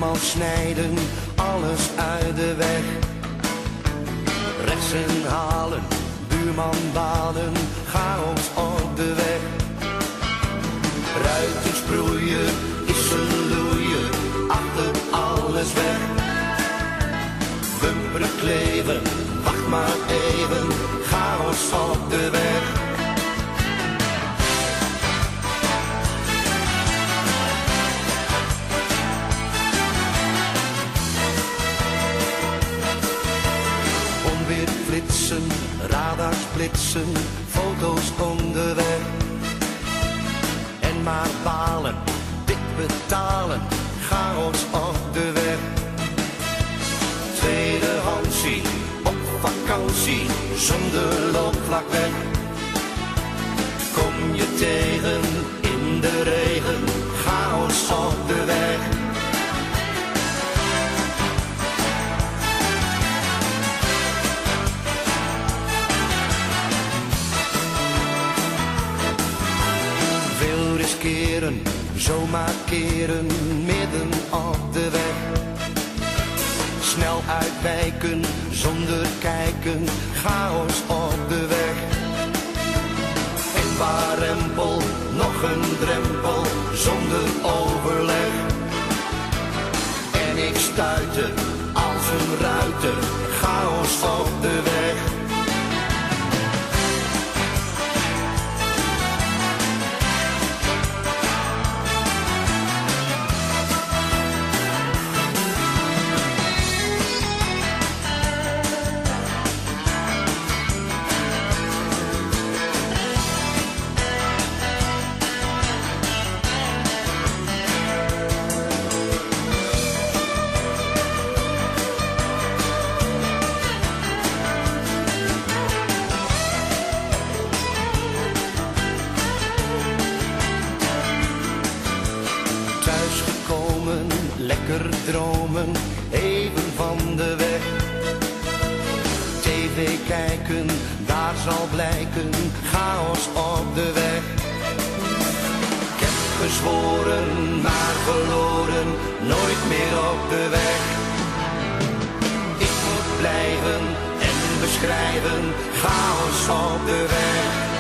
buurman snijden, alles uit de weg. Rechts inhalen, buurman balen, chaos op de weg. Ruiten sproeien, is een loeien, achter alles weg. Bumperen kleven, wacht maar even, chaos op de weg. Onweer flitsen, radars blitsen, foto's onderweg. En maar balen, dik betalen, chaos op de weg. Tweedehandsie, op vakantie, zonder loopvlak weg. Kom je tegen in de regen, chaos op de weg. Veel riskeren, zomaar keren, midden op de weg. Snel uitwijken, zonder kijken, chaos op de weg. En waar rempel, nog een drempel, zonder overleg. En ik stuitte, als een ruiter, chaos op de weg. Thuisgekomen, lekker dromen, even van de weg. TV kijken, daar zal blijken, chaos op de weg. Ik heb gezworen, maar verloren, nooit meer op de weg. Ik moet blijven en beschrijven, chaos op de weg.